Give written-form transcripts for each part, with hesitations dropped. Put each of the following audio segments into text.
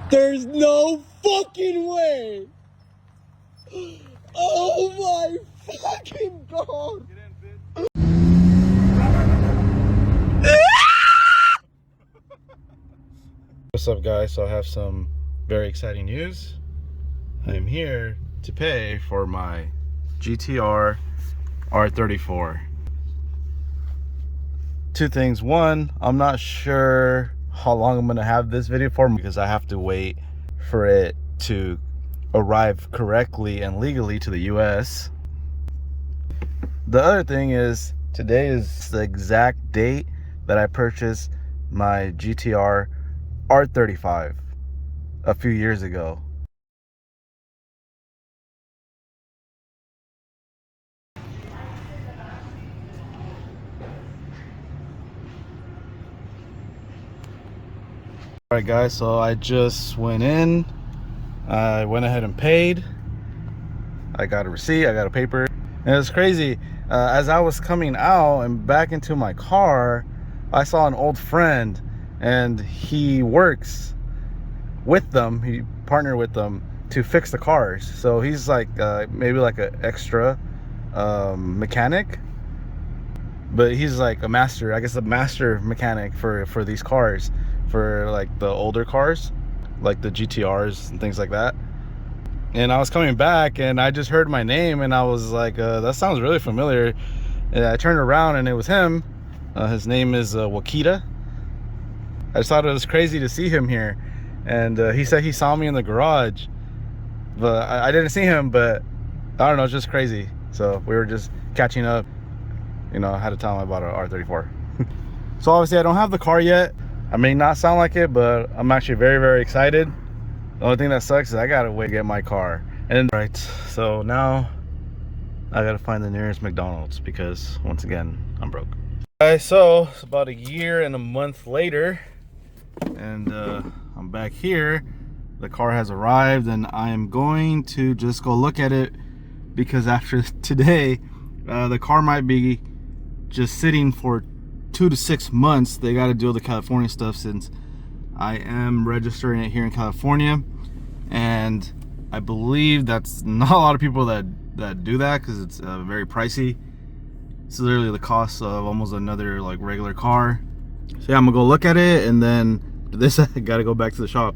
There's no fucking way. Oh my fucking god. What's up, guys? So I have some very exciting news. I am here to pay for my GTR R34. Two things. One, I'm not sure how long I'm gonna have this video for because I have to wait for it to arrive correctly and legally to the US. The other thing is, today is the exact date that I purchased my GTR R35 a few years ago. Alright guys, so I just went in, I went ahead and paid. I got a receipt, I got a paper. And it was crazy, as I was coming out and back into my car, I saw an old friend and he works with them, he partnered with them to fix the cars. So he's like maybe like an extra mechanic, but he's like a master, I guess a master mechanic for these cars, for like the older cars, like the GTRs and things like that. And I was coming back and I just heard my name and I was like, that sounds really familiar. And I turned around and it was him. His name is Wakita. I just thought it was crazy to see him here. And he said he saw me in the garage, but I didn't see him, but I don't know, it's just crazy. So we were just catching up. You know, I had to tell him about an R34. So obviously I don't have the car yet. I may not sound like it, but I'm actually very, very excited. The only thing that sucks is I gotta wait to get my car. And right, so now I gotta find the nearest McDonald's because once again, I'm broke. Alright, so it's about a year and a month later, and I'm back here. The car has arrived and I am going to just go look at it because after today, the car might be just sitting for 2 to 6 months. They got to do the California stuff since I am registering it here in California, and I believe that's not a lot of people that do that because it's very pricey. It's literally the cost of almost another like regular car. So yeah, I'm gonna go look at it, and then this I gotta go back to the shop.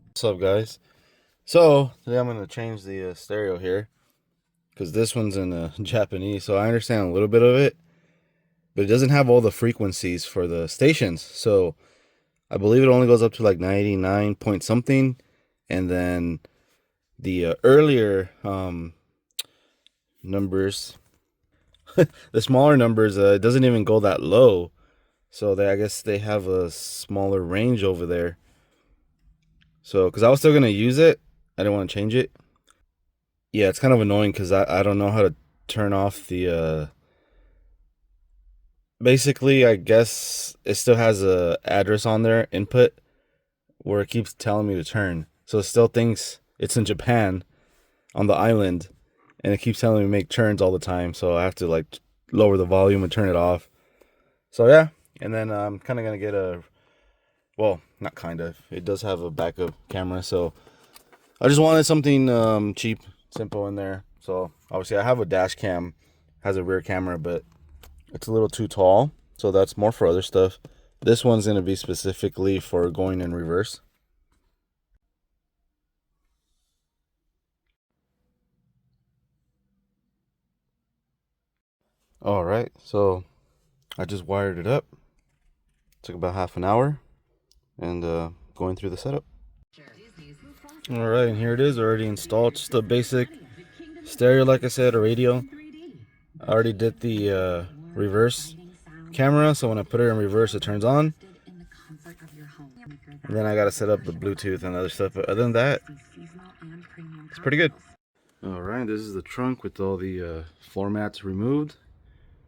What's up, guys? So today I'm gonna change the stereo here because this one's in Japanese, so I understand a little bit of it, but it doesn't have all the frequencies for the stations. So I believe it only goes up to like 99 point something, and then the earlier numbers, the smaller numbers, it doesn't even go that low. So I guess they have a smaller range over there. So, because I was still going to use it, I didn't want to change it. Yeah, it's kind of annoying because I don't know how to turn off the, basically, I guess it still has a address on there, input, where it keeps telling me to turn. So it still thinks it's in Japan, on the island, and it keeps telling me to make turns all the time. So I have to like lower the volume and turn it off. So yeah, and then I'm kind of going to get a, well, not kind of, it does have a backup camera, so I just wanted something cheap, simple in there. So obviously I have a dash cam, has a rear camera, but it's a little too tall, so that's more for other stuff. This one's going to be specifically for going in reverse. All right, so I just wired it up. Took about half an hour and going through the setup. All right, and here it is already installed. Just a basic stereo, like I said, a radio. I already did the reverse camera, so when I put it in reverse, it turns on. And then I gotta set up the Bluetooth and other stuff. But other than that, it's pretty good. All right, this is the trunk with all the floor mats removed.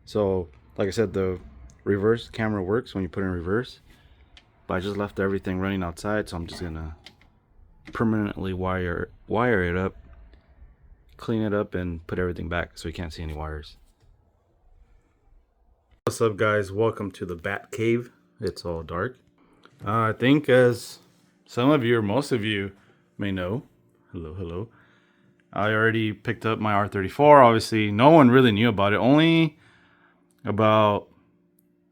So, like I said, the reverse camera works when you put it in reverse. But I just left everything running outside, so I'm just gonna permanently wire it up, clean it up, and put everything back so you can't see any wires. What's up, guys? Welcome to the Bat Cave. It's all dark. I think, as some of you or most of you may know, hello, I already picked up my R34. Obviously, no one really knew about it. Only about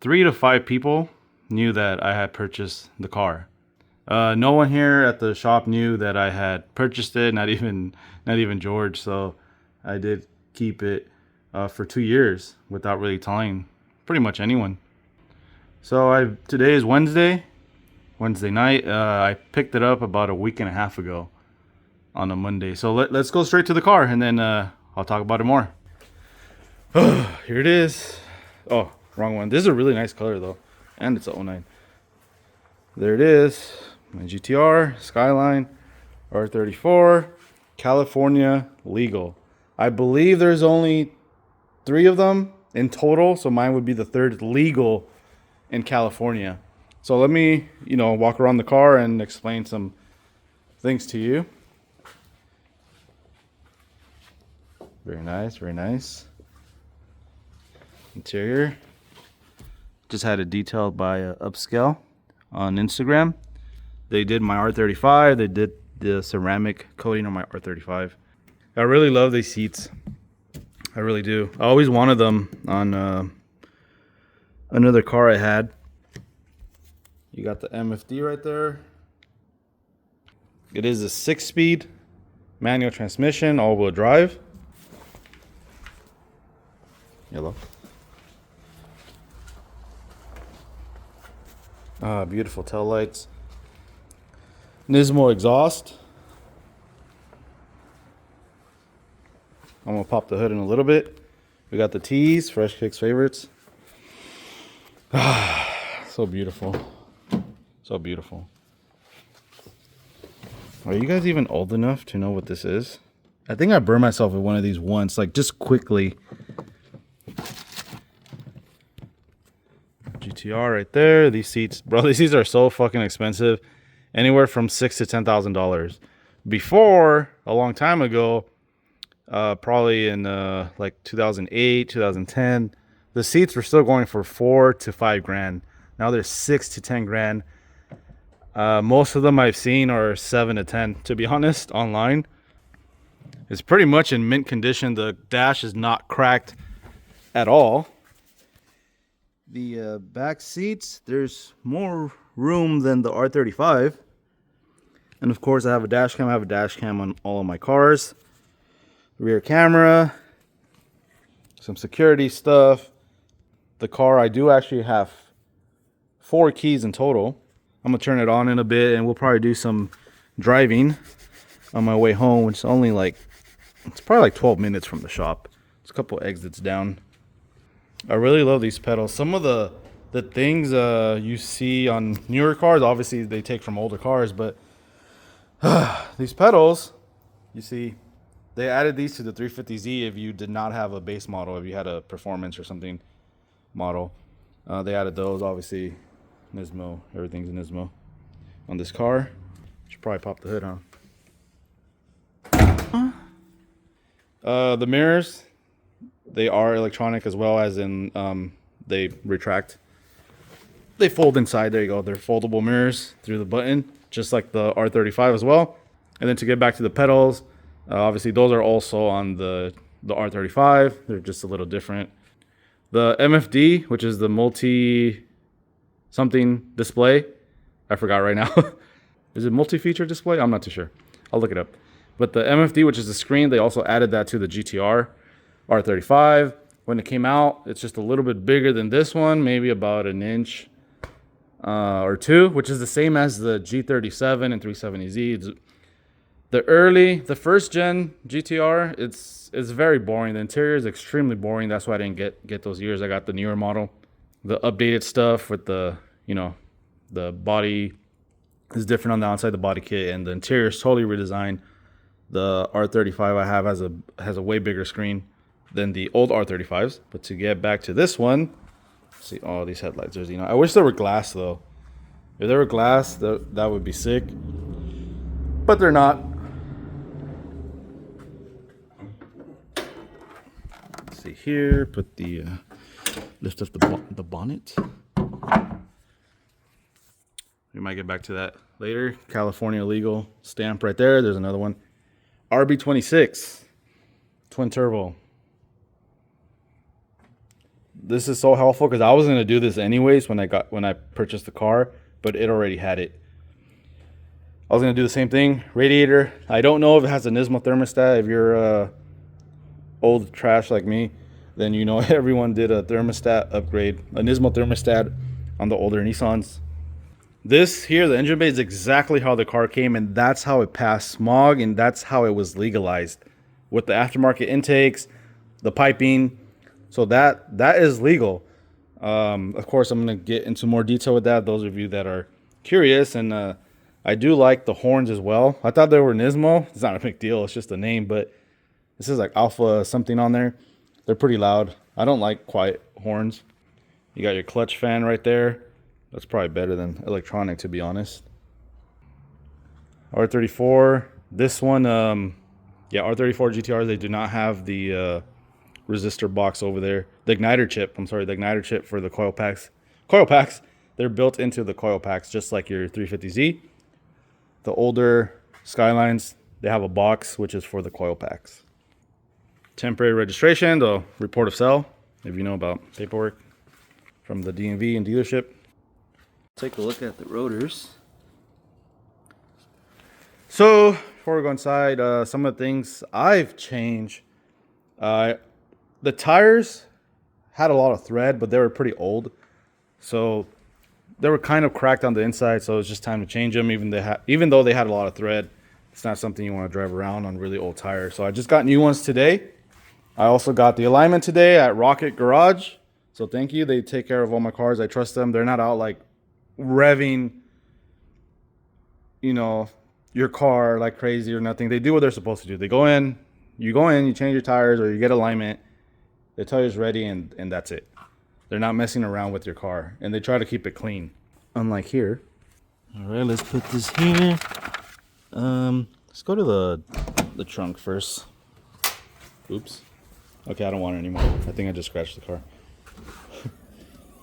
3 to 5 people knew that I had purchased the car. No one here at the shop knew that I had purchased it. Not even George. So I did keep it for 2 years without really telling pretty much anyone. So today is Wednesday night. I picked it up about a week and a half ago on a Monday. So let's go straight to the car, and then I'll talk about it more. Here it is. Oh, wrong one. This is a really nice color though, and it's a 09. There it is. My GTR Skyline R34, California legal. I believe there's only 3 of them in total, so mine would be the 3rd legal in California. So let me, walk around the car and explain some things to you. Very nice, very nice. Interior. Just had it detailed by Upscale on Instagram. They did my R35. They did the ceramic coating on my R35. I really love these seats. I really do. I always wanted them on another car I had. You got the MFD right there. It is a 6-speed manual transmission, all-wheel drive. Yellow. Beautiful tail lights. Nismo exhaust. I'm gonna pop the hood in a little bit. We got the T's, Fresh Kicks favorites. So beautiful. So beautiful. Are you guys even old enough to know what this is? I think I burned myself with one of these once, like just quickly. GTR right there. These seats, bro, these seats are so fucking expensive. Anywhere from $6,000 to $10,000. Before, a long time ago, probably in like 2008, 2010, the seats were still going for $4,000 to $5,000. Now they're $6,000 to $10,000. Most of them I've seen are $7,000 to $10,000. To be honest, online, it's pretty much in mint condition. The dash is not cracked at all. The back seats, there's more room than the R35. And of course, I have a dash cam. I have a dash cam on all of my cars. Rear camera, some security stuff. The car, I do actually have 4 keys in total. I'm gonna turn it on in a bit, and we'll probably do some driving on my way home, which is only it's probably like 12 minutes from the shop. It's a couple exits down. I really love these pedals. Some of the things you see on newer cars, obviously they take from older cars, but these pedals, you see, they added these to the 350Z if you did not have a base model, if you had a performance or something model. They added those, obviously, Nismo, everything's Nismo. On this car, should probably pop the hood on. The mirrors, they are electronic as well, as in they retract. They fold inside. There you go. They're foldable mirrors through the button, just like the R35 as well. And then to get back to the pedals, obviously those are also on the R35. They're just a little different. The MFD, which is the multi something display. I forgot right now. Is it multi-feature display? I'm not too sure. I'll look it up. But the MFD, which is the screen, they also added that to the GTR R35. When it came out, it's just a little bit bigger than this one, maybe about an inch or two, which is the same as the G37 and 370Z. The first gen GTR, it's very boring. The interior is extremely boring. That's why I didn't get those years. I got the newer model. The updated stuff with the, the body is different on the outside, the body kit, and the interior is totally redesigned. The R35 I have has a way bigger screen than the old R35s. But to get back to this one, see all these headlights. There's, I wish there were glass though. If there were glass, that would be sick. But they're not. Let's see here. Put the lift up the bonnet. We might get back to that later. California legal stamp right there. There's another one. RB26 twin turbo. This is so helpful because I was gonna do this anyways when I purchased the car, but it already had it. I was gonna do the same thing. Radiator. I don't know if it has a Nismo thermostat. If you're old trash like me, then everyone did a thermostat upgrade, a Nismo thermostat on the older Nissans. This here, the engine bay, is exactly how the car came, and that's how it passed smog, and that's how it was legalized with the aftermarket intakes, the piping. So that is legal. Of course, I'm going to get into more detail with that, those of you that are curious. And I do like the horns as well. I thought they were Nismo. It's not a big deal. It's just a name, but this is like Alpha something on there. They're pretty loud. I don't like quiet horns. You got your clutch fan right there. That's probably better than electronic, to be honest. R34. This one, yeah, R34 GTRs, they do not have the resistor box over there. The igniter chip, the igniter chip for the coil packs. Coil packs, they're built into the coil packs, just like your 350Z. The older Skylines, they have a box, which is for the coil packs. Temporary registration, the report of sale, if you know about paperwork from the DMV and dealership. Take a look at the rotors. So before we go inside, some of the things I've changed. The tires had a lot of thread, but they were pretty old, so they were kind of cracked on the inside. So it's just time to change them. Even though they had a lot of thread, it's not something you want to drive around on really old tires. So I just got new ones today. I also got the alignment today at Rocket Garage. So thank you. They take care of all my cars. I trust them. They're not out like revving, your car like crazy or nothing. They do what they're supposed to do. You go in, you change your tires or you get alignment. They tell you it's ready and that's it. They're not messing around with your car, and they try to keep it clean. Unlike here. All right, let's put this here. Let's go to the trunk first. Oops. Okay, I don't want it anymore. I think I just scratched the car.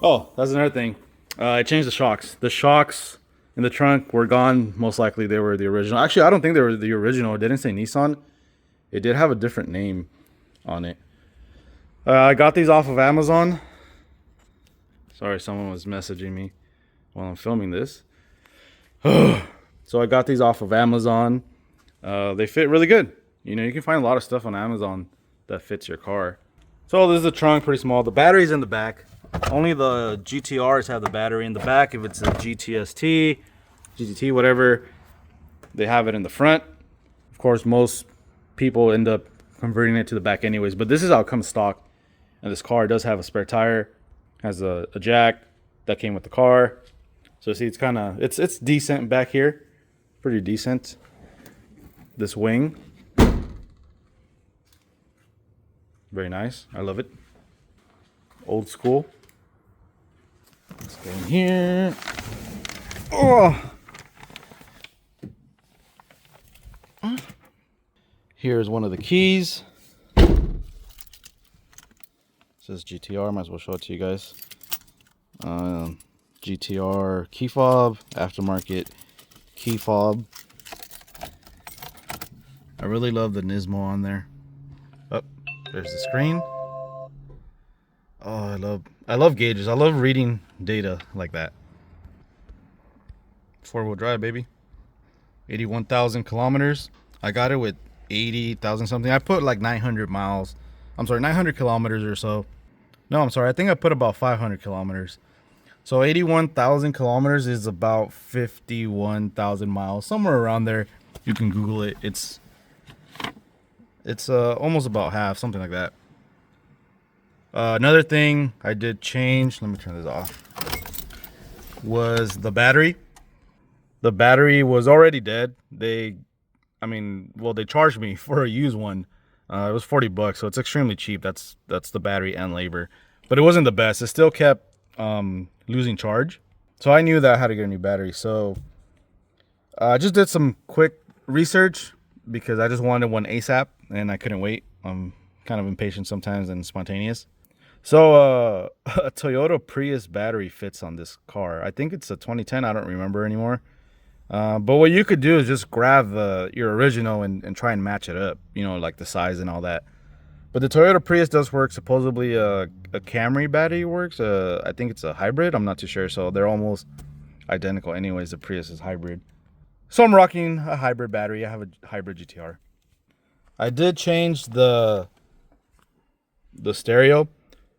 Oh, that's another thing. I changed the shocks. The shocks in the trunk were gone. Most likely they were the original. Actually, I don't think they were the original. It didn't say Nissan. It did have a different name on it. I got these off of Amazon. Sorry, someone was messaging me while I'm filming this. So I got these off of Amazon. They fit really good. You can find a lot of stuff on Amazon that fits your car. So this is the trunk, pretty small. The battery's in the back. Only the GTRs have the battery in the back. If it's a GTST, GTT, whatever, they have it in the front. Of course, most people end up converting it to the back anyways, but this is how it comes stock. And this car does have a spare tire, has a jack that came with the car. So see, it's decent back here, pretty decent. This wing, very nice. I love it. Old school. Let's go in here. Oh. Here's one of the keys. It says GTR. Might as well show it to you guys. GTR key fob, aftermarket key fob. I really love the Nismo on there. Oh, there's the screen. Oh, I love gauges. I love reading data like that. 4-wheel drive, baby. 81,000 kilometers. I got it with 80,000 something. I put like 900 miles. I'm sorry, 900 kilometers or so. No, I'm sorry. I think I put about 500 kilometers. So 81,000 kilometers is about 51,000 miles, somewhere around there. You can Google it. It's almost about half, something like that. Another thing I did change, let me turn this off, was the battery. The battery was already dead. They charged me for a used one. It was $40, so it's extremely cheap. That's the battery and labor. But it wasn't the best. It still kept losing charge. So I knew that I had to get a new battery. So I just did some quick research because I just wanted one ASAP and I couldn't wait. I'm kind of impatient sometimes and spontaneous. So a Toyota Prius battery fits on this car. I think it's a 2010. I don't remember anymore. But what you could do is just grab your original and try and match it up, you know, like the size and all that. But the Toyota Prius does work. Supposedly a Camry battery works. I think it's a hybrid. I'm not too sure. So they're almost identical anyways. The Prius is hybrid. So I'm rocking a hybrid battery. I have a hybrid GTR. I did change the stereo.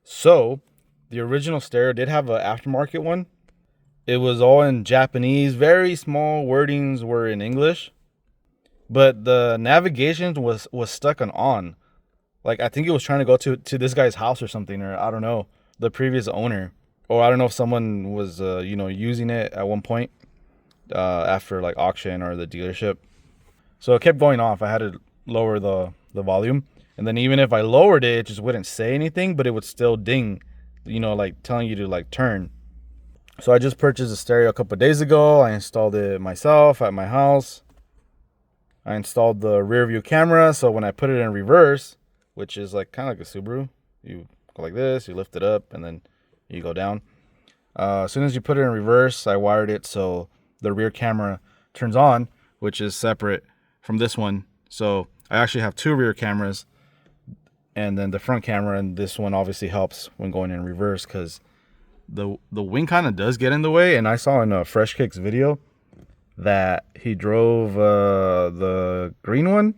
So the original stereo did have an aftermarket one. It was all in Japanese. Very small wordings were in English. But the navigation was stuck on. Like, I think it was trying to go to this guy's house or something, or I don't know, the previous owner. Or I don't know if someone was, using it at one point after, like, auction or the dealership. So it kept going off. I had to lower the volume. And then even if I lowered it, it just wouldn't say anything, but it would still ding, like telling you to, like, turn. So I just purchased a stereo a couple of days ago. I installed it myself at my house. I installed the rear view camera. So when I put it in reverse, which is like kind of like a Subaru, you go like this, you lift it up, and then you go down. As soon as you put it in reverse, I wired it so the rear camera turns on, which is separate from this one. So I actually have two rear cameras and then the front camera, and this one obviously helps when going in reverse because the wing kind of does get in the way. And I saw in a Fresh Kicks video that he drove the green one,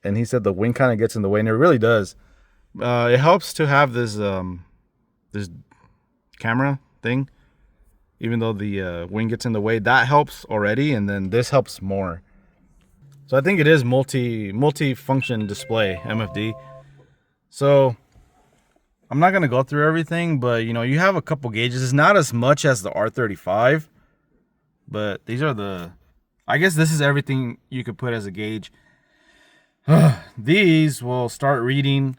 and he said the wing kind of gets in the way, and it really does. It helps to have this this camera thing, even though the wing gets in the way. That helps already, and then this helps more. So I think it is multi-function display, MFD. So I'm not gonna go through everything, but you have a couple gauges. It's not as much as the R35, but these are I guess this is everything you could put as a gauge. These will start reading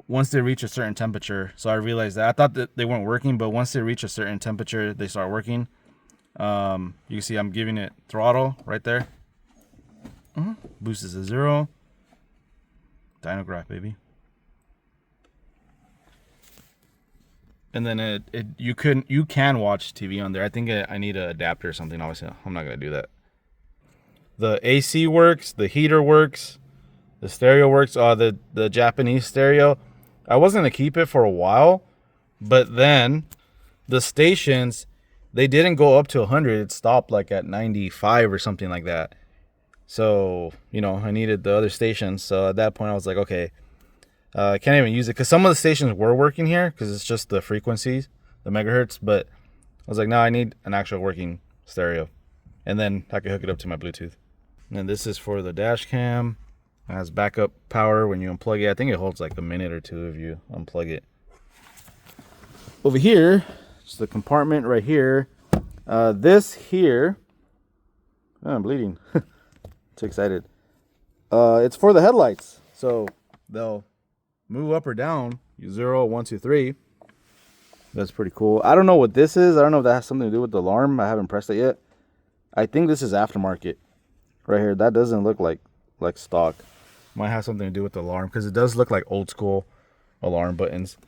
once they reach a certain temperature. So I realized that. I thought that they weren't working, but once they reach a certain temperature, they start working. You can see I'm giving it throttle right there. Boost is a 0. Dynograph, baby. And then you can watch TV on there. I think I need an adapter or something. Obviously, I'm not gonna do that. The AC works. The heater works. The stereo works. The Japanese stereo, I was gonna keep it for a while, but then the stations, they didn't go up to 100. It stopped like at 95 or something like that. So I needed the other stations. So at that point I was like, okay, I can't even use it because some of the stations were working here because it's just the frequencies, the megahertz. But I was like, no, I need an actual working stereo, and then I can hook it up to my Bluetooth. And this is for the dash cam. It has backup power when you unplug it. I think it holds like a minute or two if you unplug it. Over here, it's the compartment right here. This here, oh, I'm bleeding. Too excited. It's for the headlights. So they'll move up or down. 0, 1, 2, 3. That's pretty cool. I don't know what this is. I don't know if that has something to do with the alarm. I haven't pressed it yet. I think this is aftermarket right here. That doesn't look like stock. Might have something to do with the alarm because it does look like old school alarm buttons.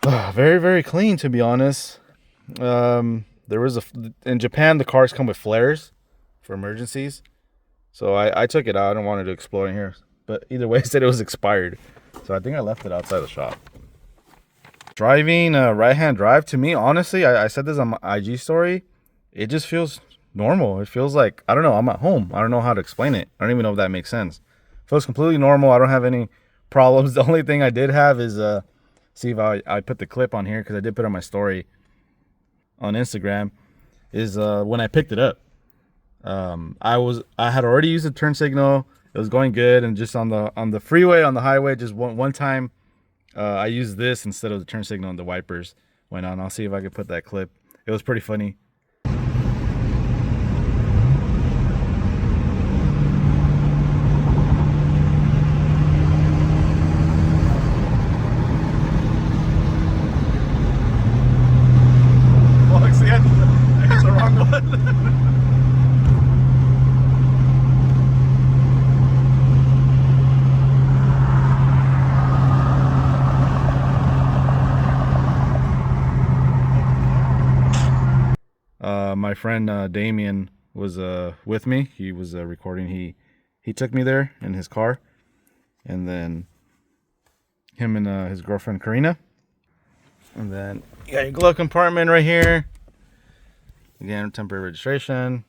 Very, very clean, to be honest. There was in Japan, the cars come with flares for emergencies. So I took it out. I don't want to explode in here. But either way, it said it was expired. So I think I left it outside the shop. Driving right-hand drive, to me, honestly, I said this on my IG story. It just feels normal. It feels like, I don't know, I'm at home. I don't know how to explain it. I don't even know if that makes sense. It feels completely normal. I don't have any problems. The only thing I did have is see if I put the clip on here, because I did put on my story on Instagram, is when I picked it up. I had already used the turn signal. It was going good, and just on the freeway, on the highway, just one time I used this instead of the turn signal, and the wipers went on. I'll see if I can put that clip. It was pretty funny. Oh, see, I hit the wrong one. My friend Damien was with me. He was recording. He took me there in his car, and then him and his girlfriend Karina. And then you got your glove compartment right here. Again, temporary registration.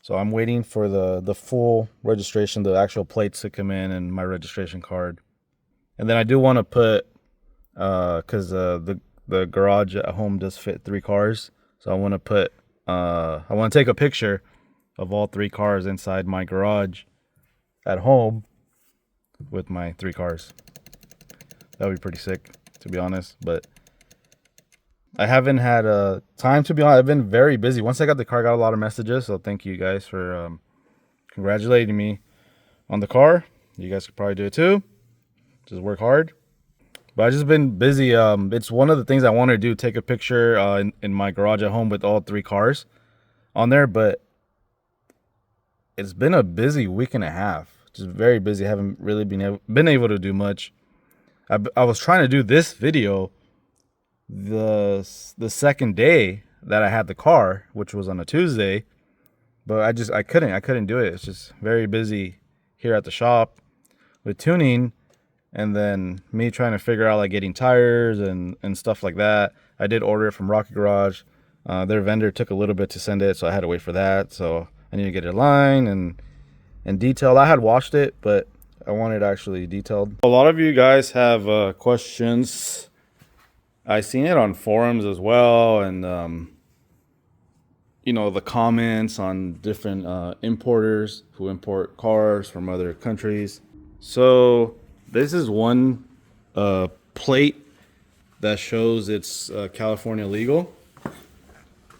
So I'm waiting for the full registration, the actual plates to come in, and my registration card. And then I do want to put, because the garage at home does fit 3 cars. So I want to put, I want to take a picture of all 3 cars inside my garage at home with my 3 cars. That would be pretty sick, to be honest. But I haven't had time, to be honest. I've been very busy. Once I got the car, I got a lot of messages. So thank you guys for congratulating me on the car. You guys could probably do it too. Just work hard. But I've just been busy. It's one of the things I want to do, take a picture in my garage at home with all 3 cars on there. But it's been a busy week and a half. Just very busy. I haven't really been able to do much. I was trying to do this video the second day that I had the car, which was on a Tuesday, but I couldn't do it. It's just very busy here at the shop with tuning, and then me trying to figure out like getting tires and stuff like that. I did order it from Rocket Garage. Their vendor took a little bit to send it, so I had to wait for that. So I need to get it lined and detailed. I had washed it, but I wanted it actually detailed. A lot of you guys have questions. I seen it on forums as well, and you know, the comments on different importers who import cars from other countries. So this is one plate that shows it's California legal,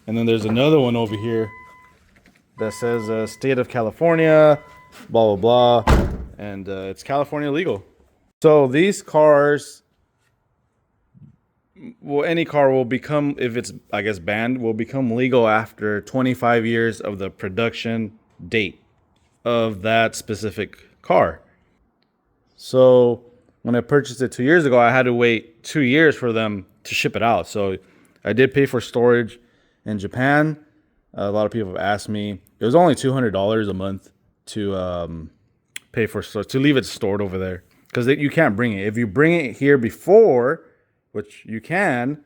and then there's another one over here that says state of California, blah blah blah, and it's California legal. So these cars, well, any car will become, if it's, I guess, banned, will become legal after 25 years of the production date of that specific car. So when I purchased it 2 years ago, I had to wait 2 years for them to ship it out. So I did pay for storage in Japan. A lot of people have asked me. It was only $200 a month to pay for, to leave it stored over there, because you can't bring it. If you bring it here before, which you can,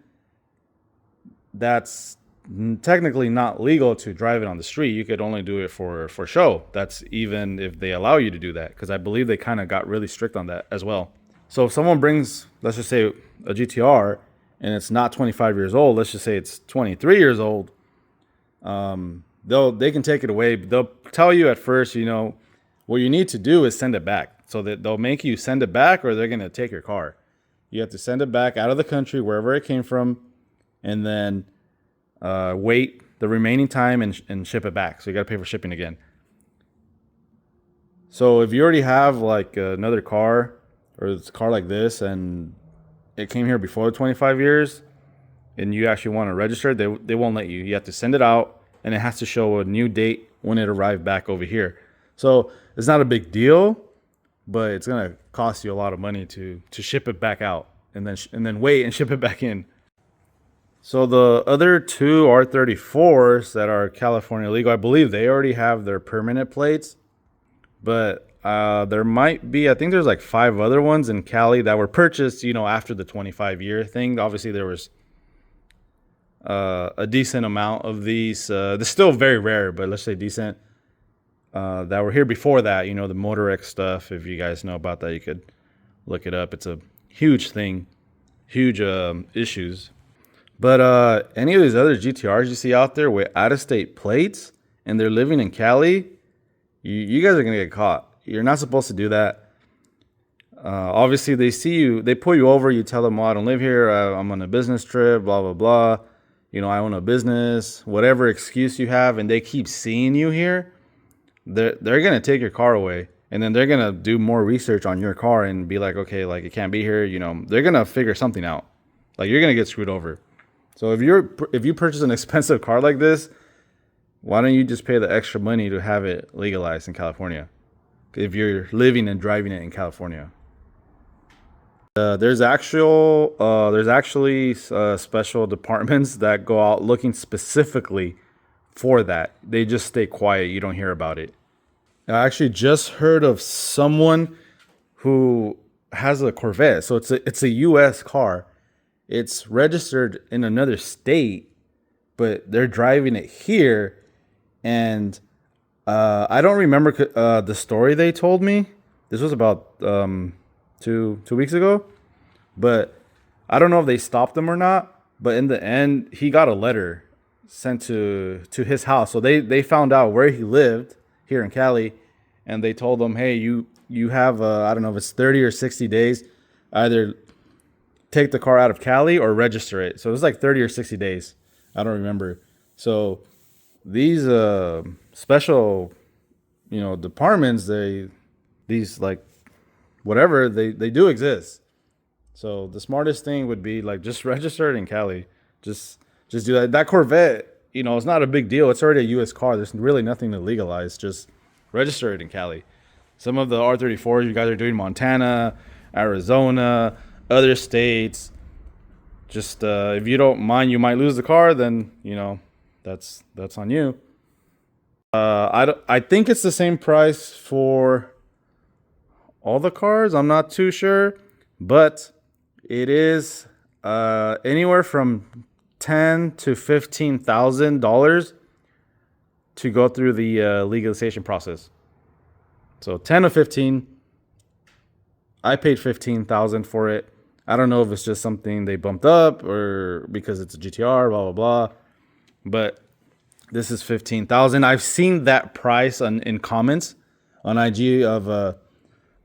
that's technically not legal to drive it on the street. You could only do it for show. That's even if they allow you to do that, because I believe they kind of got really strict on that as well. So if someone brings, let's just say, a GTR and it's not 25 years old, let's just say it's 23 years old, they can take it away. They'll tell you at first, you know, what you need to do is send it back. So that they'll make you send it back, or they're going to take your car. You have to send it back out of the country, wherever it came from, and then wait the remaining time and ship it back. So you got to pay for shipping again. So if you already have like another car, or it's a car like this, and it came here before 25 years, and you actually want to register, they won't let you. You have to send it out, and it has to show a new date when it arrived back over here. So it's not a big deal, but it's gonna cost you a lot of money to ship it back out, and then wait and ship it back in. So the other 2 R34s that are California legal, I believe they already have their permanent plates, but there might be, I think there's like 5 other ones in Cali that were purchased, you know, after the 25-year thing. Obviously there was a decent amount of these. They're still very rare, but let's say decent. That were here before that. You know, the Motor X stuff. If you guys know about that, you could look it up. It's a huge thing, huge issues. But any of these other GTRs you see out there with out-of-state plates and they're living in Cali, you guys are gonna get caught. You're not supposed to do that. Obviously, they see you, they pull you over. You tell them, "Well, I don't live here. I'm on a business trip. Blah blah blah. You know, I own a business. Whatever excuse you have," and they keep seeing you here. They're gonna take your car away, and then they're gonna do more research on your car and be like, "Okay, like it can't be here." You know, they're gonna figure something out. Like you're gonna get screwed over. So if you purchase an expensive car like this, why don't you just pay the extra money to have it legalized in California? If you're living and driving it in California, there's actually special departments that go out looking specifically for that. They just stay quiet. You don't hear about it. I actually just heard of someone who has a Corvette. So it's a U.S. car. It's registered in another state, but they're driving it here. And I don't remember the story they told me. This was about 2 weeks ago. But I don't know if they stopped them or not. But in the end, he got a letter sent to his house. So they found out where he lived here in Cali. And they told him, "Hey, you have, I don't know if it's 30 or 60 days. Either take the car out of Cali or register it." So it was like 30 or 60 days. I don't remember. So these special, departments, these like whatever, they do exist. So the smartest thing would be like just register it in Cali. Just do that. That Corvette, it's not a big deal. It's already a U.S. car. There's really nothing to legalize. Just register it in Cali. Some of the R34s you guys are doing Montana, Arizona, other states. Just if you don't mind, you might lose the car. Then that's on you. I think it's the same price for all the cars. I'm not too sure, but it is anywhere from $10,000 to $15,000 to go through the legalization process. So 10 to 15. I paid 15,000 for it. I don't know if it's just something they bumped up or because it's a GTR, blah blah blah. But this is 15,000. I've seen that price in comments on IG of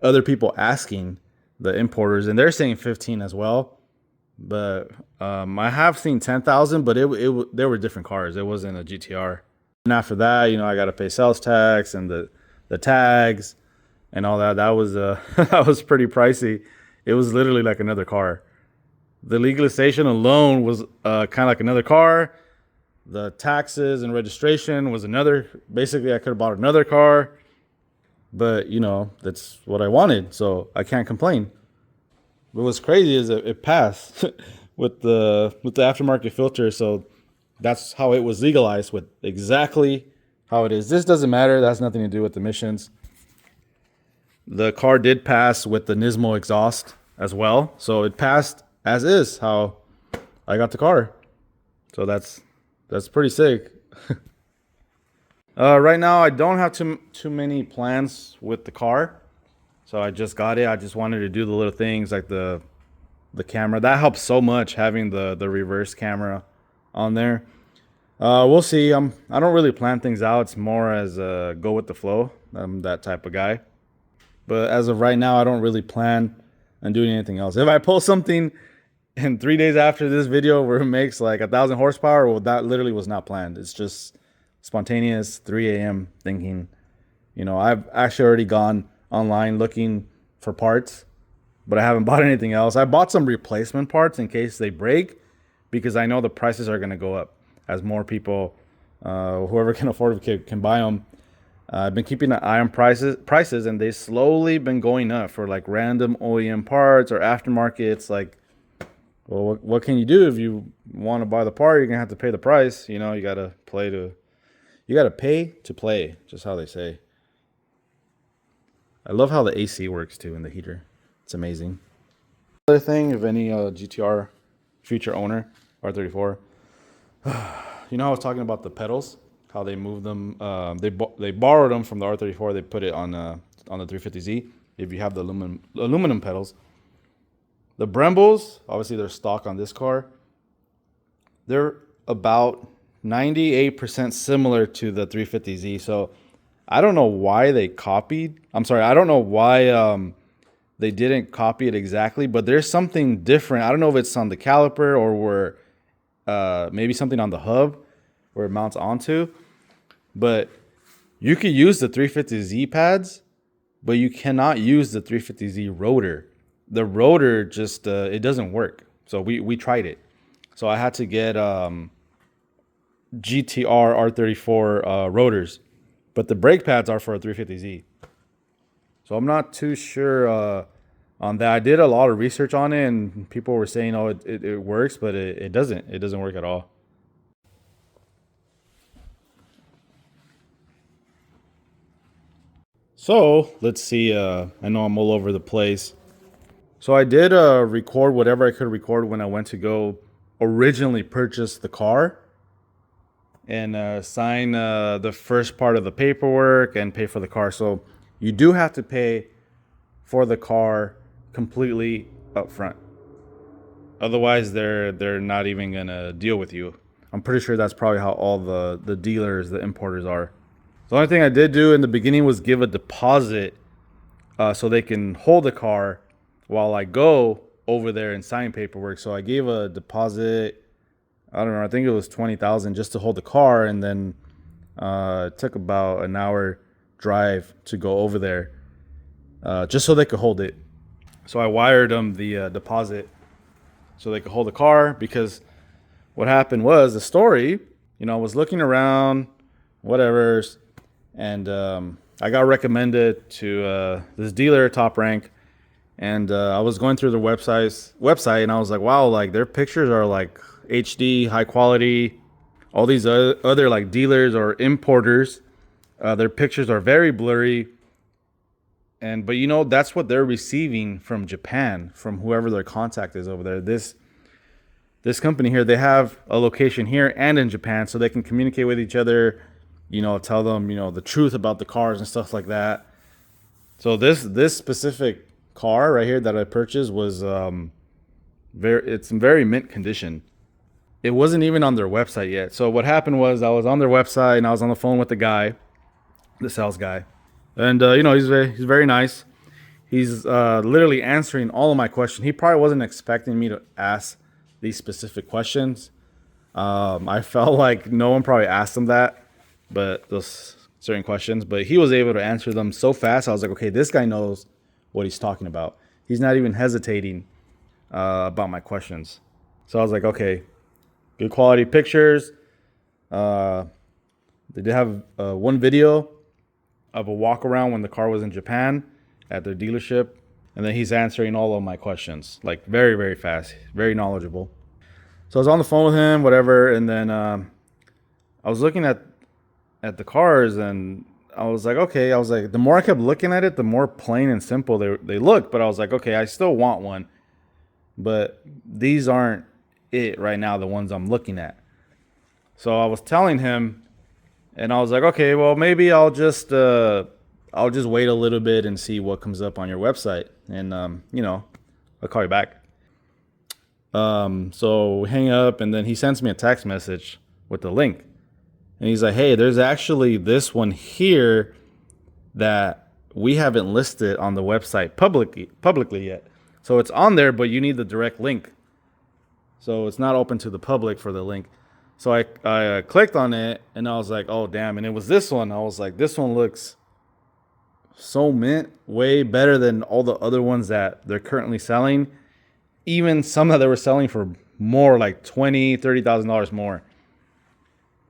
other people asking the importers, and they're saying 15 as well. But I have seen 10,000, but there were different cars. It wasn't a GTR. And after that, I got to pay sales tax and the tags and all that. That was that was pretty pricey. It was literally like another car. The legalization alone was kind of like another car. The taxes and registration was another. Basically, I could have bought another car, but that's what I wanted, so I can't complain. But what's crazy is that it passed with the aftermarket filter, so that's how it was legalized, with exactly how it is. This doesn't matter. That has nothing to do with emissions. The car did pass with the Nismo exhaust as well, so it passed as is how I got the car. So that's pretty sick. Right now, I don't have too many plans with the car, so I just got it. I just wanted to do the little things like the camera. That helps so much, having the reverse camera on there. We'll see. I don't really plan things out. It's more as go with the flow. I'm that type of guy. But as of right now, I don't really plan on doing anything else. If I post something in 3 days after this video where it makes like 1,000 horsepower, well, that literally was not planned. It's just spontaneous 3 a.m. thinking. I've actually already gone online looking for parts, but I haven't bought anything else. I bought some replacement parts in case they break, because I know the prices are going to go up as more people, whoever can afford it, can buy them. I've been keeping an eye on prices, and they slowly been going up for like random OEM parts or aftermarket. It's like, well, what can you do? If you want to buy the part, you're gonna have to pay the price. You gotta pay to play, just how they say. I love how the AC works too in the heater. It's amazing. Other thing, if any GTR future owner, R34, You know, I was talking about the pedals, how they move them. They borrowed them from the R34. They put it on the 350Z. If you have the aluminum pedals, the Brembos, obviously they're stock on this car. They're about 98% similar to the 350Z. So I don't know why they copied. I'm sorry, I don't know why they didn't copy it exactly, but there's something different. I don't know if it's on the caliper or where maybe something on the hub where it mounts onto. But you could use the 350Z pads, but you cannot use the 350Z rotor. The rotor just it doesn't work. So we tried it. So I had to get GTR R34 rotors, but the brake pads are for a 350Z. So I'm not too sure on that. I did a lot of research on it, and people were saying, "Oh, it works," but it doesn't. It doesn't work at all. So let's see. I know I'm all over the place. So I did record whatever I could record when I went to go originally purchase the car and sign the first part of the paperwork and pay for the car. So you do have to pay for the car completely up front. Otherwise, they're not even gonna deal with you. I'm pretty sure that's probably how all the dealers, the importers are. The only thing I did do in the beginning was give a deposit so they can hold the car while I go over there and sign paperwork. So I gave a deposit. I don't know. I think it was 20,000 just to hold the car, and then it took about an hour drive to go over there, just so they could hold it. So I wired them the deposit so they could hold the car, because what happened was the story. You know, I was looking around, whatever, and I got recommended to this dealer, Top Rank, and I was going through their website, and I was like, wow, like their pictures are like HD, high quality. All these other like dealers or importers, their pictures are very blurry. But you know, that's what they're receiving from Japan, from whoever their contact is over there. This company here, they have a location here and in Japan, so they can communicate with each other, you know, tell them, you know, the truth about the cars and stuff like that. So this specific car right here that I purchased was it's in very mint condition. It wasn't even on their website yet. So what happened was I was on their website and I was on the phone with the guy, the sales guy, and you know, he's very nice. He's literally answering all of my questions. He probably wasn't expecting me to ask these specific questions. I felt like no one probably asked him that, but those certain questions. But he was able to answer them so fast. I was like, okay, this guy knows what he's talking about. He's not even hesitating about my questions. So I was like, okay, good quality pictures. They did have one video of a walk around when the car was in Japan at their dealership. And then he's answering all of my questions, like very, very fast, very knowledgeable. So I was on the phone with him, whatever. And then I was looking at the cars, and I was like, okay. I was like, the more I kept looking at it, the more plain and simple they look. But I was like, okay, I still want one. But these aren't it right now, the ones I'm looking at. So I was telling him, and I was like, okay, well, maybe I'll just wait a little bit and see what comes up on your website, and you know, I'll call you back. So we hang up, and then he sends me a text message with the link, and he's like, hey, there's actually this one here that we haven't listed on the website publicly yet. So it's on there, but you need the direct link. So it's not open to the public for the link. So I clicked on it, and I was like, oh, damn. And it was this one. I was like, this one looks so mint, way better than all the other ones that they're currently selling. Even some that they were selling for more, like $20,000, $30,000 more.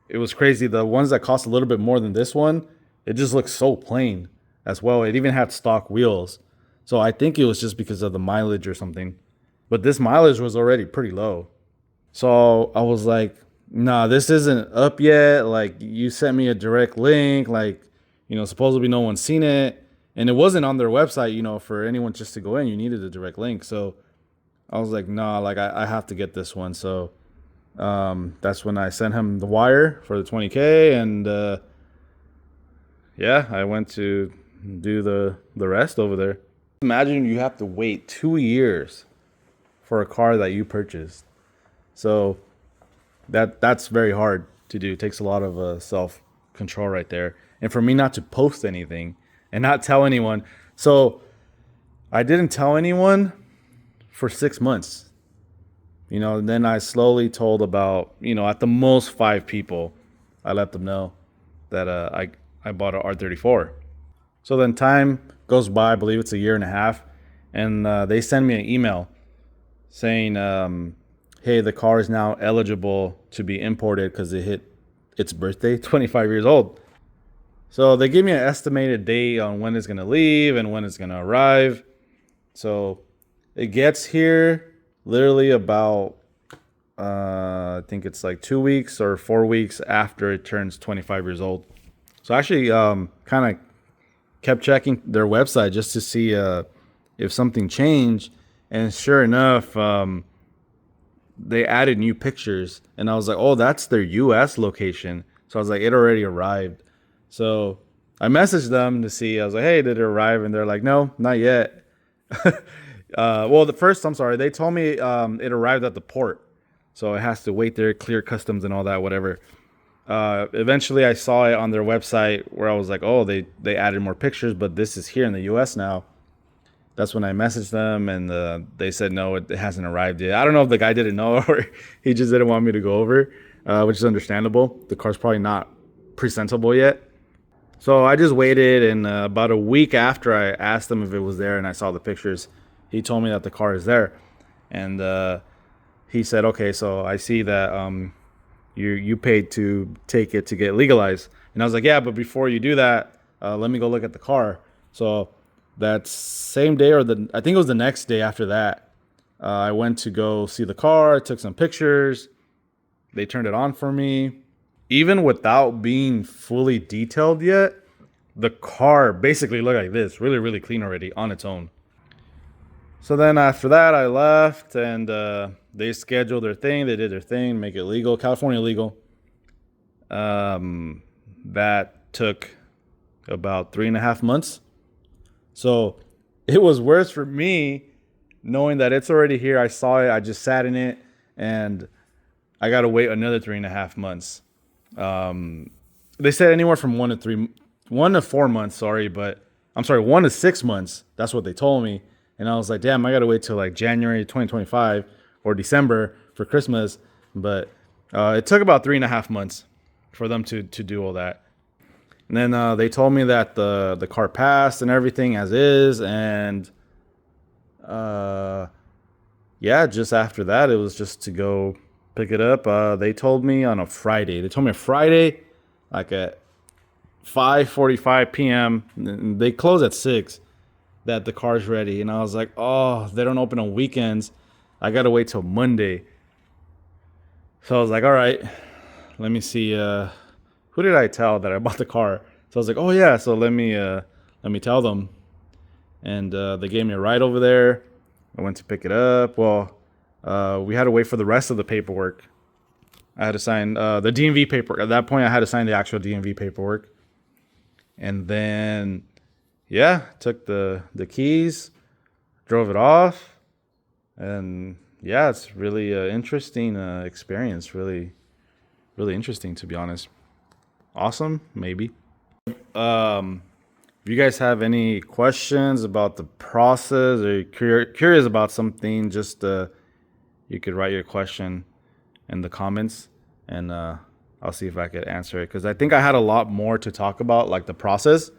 It was crazy. The ones that cost a little bit more than this one, it just looks so plain as well. It even had stock wheels. So I think it was just because of the mileage or something. But this mileage was already pretty low. So I was like, nah, this isn't up yet. Like, you sent me a direct link. Like, you know, supposedly no one's seen it. And it wasn't on their website, you know, for anyone just to go in. You needed a direct link. So I was like, nah, like I have to get this one. So That's when I sent him the wire for the 20K, and yeah, I went to do the rest over there. Imagine you have to wait 2 years for a car that you purchased. So that's very hard to do. It takes a lot of self control right there. And for me not to post anything and not tell anyone. So I didn't tell anyone for 6 months. You know, and then I slowly told about, you know, at the most 5 people. I let them know that I bought a R34. So then time goes by, I believe it's a year and a half, and they send me an email saying, hey, the car is now eligible to be imported because it hit its birthday, 25 years old. So they give me an estimated date on when it's going to leave and when it's going to arrive. So it gets here literally about, I think it's like 2 weeks or 4 weeks after it turns 25 years old. So I actually kind of kept checking their website just to see if something changed. And sure enough, they added new pictures. And I was like, oh, that's their US location. So I was like, it already arrived. So I messaged them to see. I was like, hey, did it arrive? And they're like, no, not yet. Well, I'm sorry. They told me it arrived at the port. So it has to wait there, clear customs and all that, whatever. Eventually I saw it on their website where I was like, oh, they added more pictures, but this is here in the US now. That's when I messaged them, and they said, no, it hasn't arrived yet. I don't know if the guy didn't know or he just didn't want me to go over, which is understandable. The car's probably not presentable yet. So I just waited, and about a week after I asked him if it was there and I saw the pictures, he told me that the car is there. And he said, okay, so I see that you paid to take it to get legalized. And I was like, yeah, but before you do that, let me go look at the car. So that same day, or I think it was the next day after that, I went to go see the car, took some pictures. They turned it on for me. Even without being fully detailed yet, the car basically looked like this, really, really clean already on its own. So then after that, I left, and they scheduled their thing. They did their thing, make it legal, California legal. That took about 3.5 months. So it was worse for me knowing that it's already here. I saw it. I just sat in it, and I got to wait another 3.5 months. They said anywhere from 1 to 4 months. But I'm sorry, 1 to 6 months. That's what they told me. And I was like, damn, I got to wait till like January 2025 or December for Christmas. But it took about 3.5 months for them to do all that. And then they told me that the car passed and everything as is. And yeah, just after that, it was just to go pick it up. They told me on a Friday. They told me a Friday, like at 5:45 p.m. They close at 6, that the car's ready. And I was like, oh, they don't open on weekends. I got to wait till Monday. So I was like, all right, let me see. Who did I tell that I bought the car? So I was like, oh yeah, so let me tell them. And they gave me a ride over there. I went to pick it up. Well, we had to wait for the rest of the paperwork. I had to sign the DMV paperwork. At that point, I had to sign the actual DMV paperwork. And then, yeah, took the keys, drove it off. And yeah, it's really an interesting experience. Really, really interesting, to be honest. Awesome, maybe. If you guys have any questions about the process, or you're curious about something, just you could write your question in the comments, and I'll see if I could answer it, because I think I had a lot more to talk about, like the process,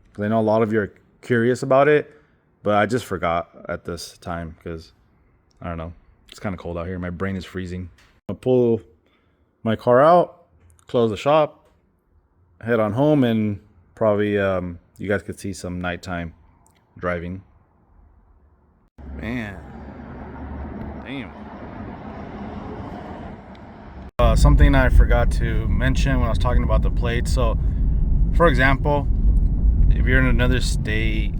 because I know a lot of you are curious about it, but I just forgot at this time because I don't know, it's kind of cold out here. My brain is freezing. I'll pull my car out, close the shop, head on home, and probably you guys could see some nighttime driving. Man, damn. Something I forgot to mention when I was talking about the plates. So, for example, if you're in another state,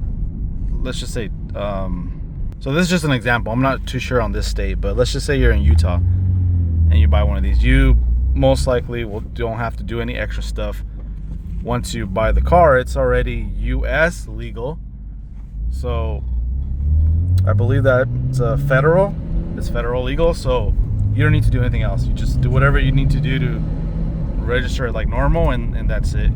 let's just say, so this is just an example. I'm not too sure on this state, but let's just say you're in Utah, and you buy one of these, you most likely don't have to do any extra stuff. Once you buy the car, it's already US legal. So I believe that it's federal legal, so you don't need to do anything else. You just do whatever you need to do to register it like normal, and that's it.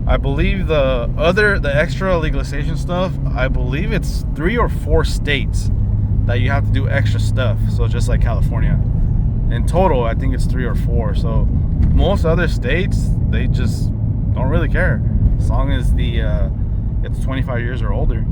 I believe the extra legalization stuff, I believe it's 3 or 4 states that you have to do extra stuff. So just like California. In total, I think it's 3 or 4. So most other states, they just don't really care as long as it's 25 years or older.